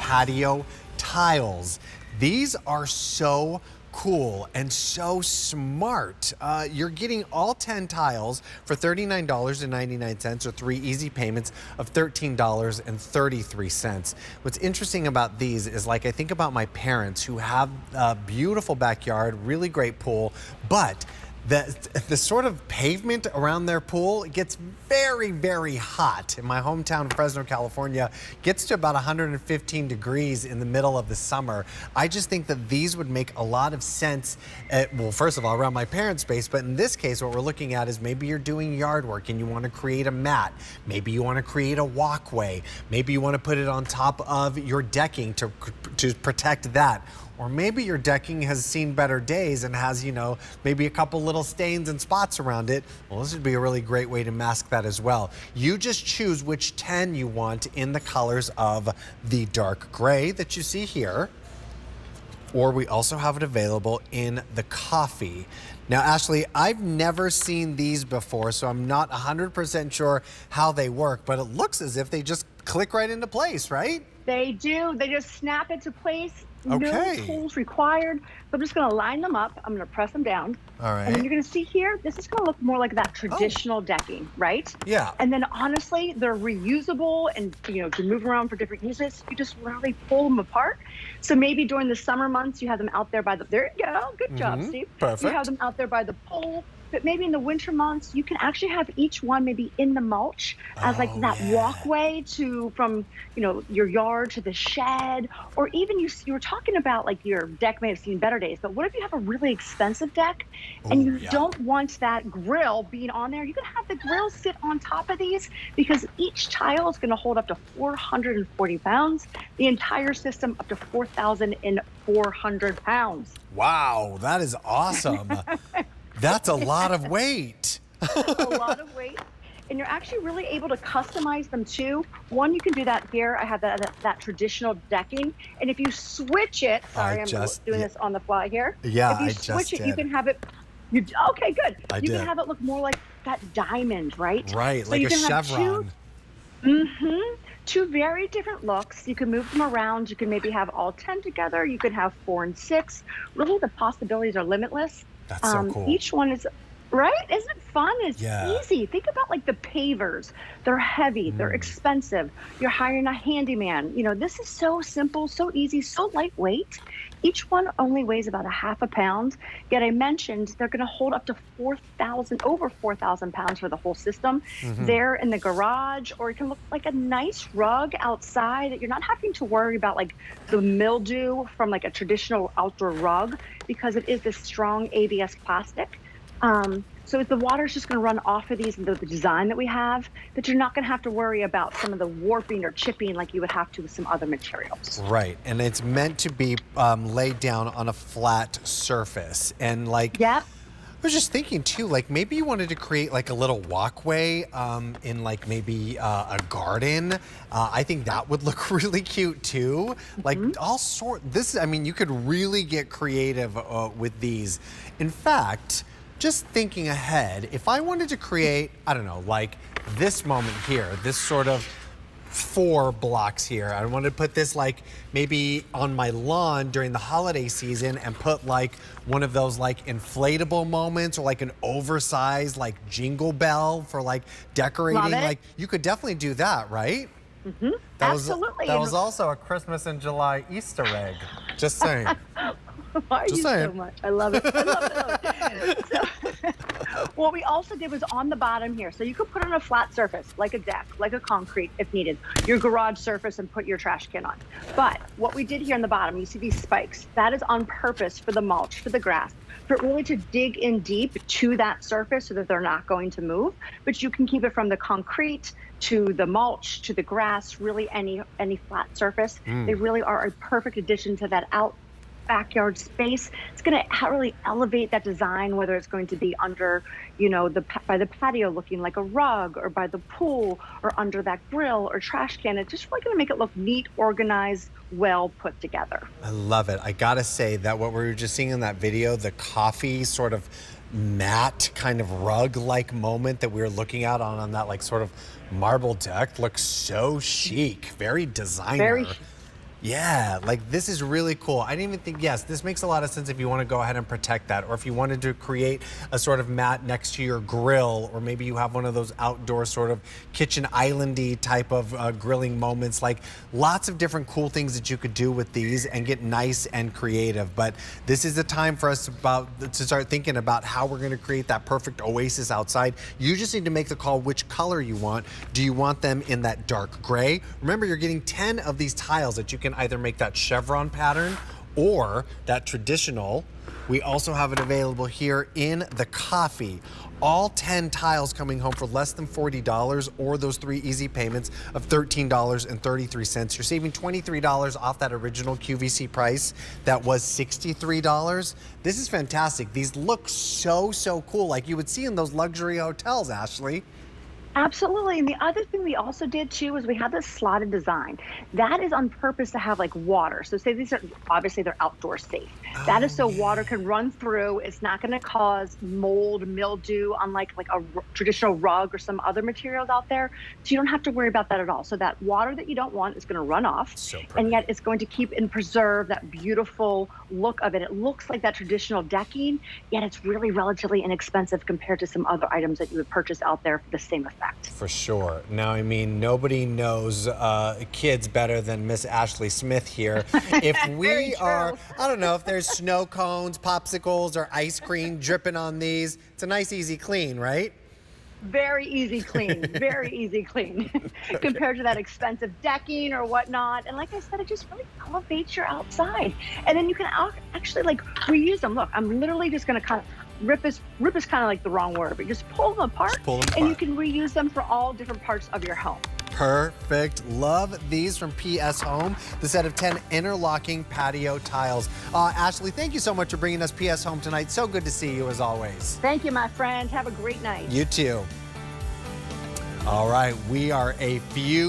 patio tiles. These are so cool and so smart. You're getting all 10 tiles for $39.99 or 3 easy payments of $13.33. What's interesting about these is, like, I think about my parents who have a beautiful backyard, really great pool, but the sort of pavement around their pool gets very, very hot. In my hometown, Fresno, California, gets to about 115 degrees in the middle of the summer. I just think that these would make a lot of sense, well, first of all, around my parents' space, but in this case, what we're looking at is maybe you're doing yard work and you want to create a mat. Maybe you want to create a walkway. Maybe you want to put it on top of your decking to protect that. Or maybe your decking has seen better days and has, you know, maybe a couple little stains and spots around it. Well, this would be a really great way to mask that as well. You just choose which 10 you want in the colors of the dark gray that you see here, or we also have it available in the coffee. Now, Ashley, I've never seen these before, so I'm not 100% sure how they work, but it looks as if they just click right into place, right? They do. They just snap into place. Okay. No tools required. So I'm just going to line them up. I'm going to press them down. All right. And then you're going to see here, this is going to look more like that traditional decking, right? Yeah. And then honestly, they're reusable and, you know, can move around for different uses. You just really pull them apart. So maybe during the summer months, you have them out there by the, there you go. Good job, Steve. Perfect. You have them out there by the pool. But maybe in the winter months, you can actually have each one maybe in the mulch as like that walkway to from, you know, your yard to the shed, or even you were talking about like your deck may have seen better days, but what if you have a really expensive deck and you don't want that grill being on there? You can have the grill sit on top of these because each tile is going to hold up to 440 pounds, the entire system up to 4,400 pounds. Wow, that is awesome. That's a lot of weight. A lot of weight. And you're actually really able to customize them too. One, you can do that here. I have that traditional decking. And if you switch it, sorry, I'm doing this on the fly here. Yeah, if you switch it, you can have it, okay, good. You can have it look more like that diamond, right? Right, so like you a can chevron. Two very different looks. You can move them around. You can maybe have all 10 together. You could have 4 and 6. Really, the possibilities are limitless. That's so cool. Each one is, right? Isn't it fun? It's easy. Think about like the pavers. They're heavy. They're expensive. You're hiring a handyman. You know, this is so simple, so easy, so lightweight. Each one only weighs about a half a pound. Yet I mentioned they're going to hold up to over 4,000 pounds for the whole system. There in the garage, or it can look like a nice rug outside that you're not having to worry about like the mildew from like a traditional outdoor rug, because it is this strong ABS plastic. So the water's just going to run off of these, the design that we have, that you're not going to have to worry about some of the warping or chipping like you would have to with some other materials. Right, and it's meant to be laid down on a flat surface. And like, I was just thinking too, like maybe you wanted to create like a little walkway in like maybe a garden. I think that would look really cute too. Like I mean, you could really get creative with these. In fact, just thinking ahead, if I wanted to create, I don't know, like this moment here, this sort of 4 blocks here. I wanted to put this like maybe on my lawn during the holiday season and put like one of those like inflatable moments, or like an oversized like jingle bell for like decorating. Like you could definitely do that, right? Absolutely. That was also a Christmas in July Easter egg. Just saying. Why are you so much? I love it. I love it. So, what we also did was on the bottom here. So you could put it on a flat surface, like a deck, like a concrete if needed, your garage surface, and put your trash can on. But what we did here on the bottom, you see these spikes. That is on purpose for the mulch, for the grass, for it really to dig in deep to that surface so that they're not going to move. But you can keep it from the concrete to the mulch to the grass, really any flat surface. They really are a perfect addition to that backyard space. It's going to really elevate that design, whether it's going to be under, you know, by the patio looking like a rug, or by the pool, or under that grill or trash can. It's just really going to make it look neat, organized, well put together. I love it. I gotta say that what we were just seeing in that video, the coffee sort of matte kind of rug-like moment that we were looking at on that like sort of marble deck, looks so chic, very designer. Yeah, like this is really cool. I didn't even think, yes, this makes a lot of sense if you want to go ahead and protect that, or if you wanted to create a sort of mat next to your grill, or maybe you have one of those outdoor sort of kitchen islandy type of grilling moments. Like lots of different cool things that you could do with these and get nice and creative. But this is the time for us to start thinking about how we're going to create that perfect oasis outside. You just need to make the call which color you want. Do you want them in that dark gray? Remember, you're getting 10 of these tiles that you can either make that chevron pattern or that traditional. We also have it available here in the coffee. All 10 tiles coming home for less than $40, or those 3 easy payments of $13.33. You're saving $23 off that original QVC price that was $63. This is fantastic. These look so cool, like you would see in those luxury hotels, Ashley. Absolutely. And the other thing we also did too is we had this slotted design. That is on purpose to have like water. So say these are, obviously they're outdoor safe. That is so water can run through. It's not going to cause mold, mildew, unlike like a traditional rug or some other materials out there. So you don't have to worry about that at all. So that water that you don't want is going to run off. And yet it's going to keep and preserve that beautiful look of it. It looks like that traditional decking, yet it's really relatively inexpensive compared to some other items that you would purchase out there for the same effect. For sure. Now, I mean, nobody knows kids better than Miss Ashley Smith here. If we are, I don't know, if there's snow cones, popsicles, or ice cream dripping on these, it's a nice, easy clean, right? Very easy clean, very easy clean compared to that expensive decking or whatnot. And like I said, it just really elevates your outside. And then you can actually like reuse them. Look, I'm literally just going to kind of rip is kind of like the wrong word, but just pull them apart, and you can reuse them for all different parts of your home. Perfect. Love these from PS Home, the set of 10 interlocking patio tiles. Ashley, thank you so much for bringing us PS Home tonight. So good to see you as always. Thank you, my friend. Have a great night. You too. All right, we are a few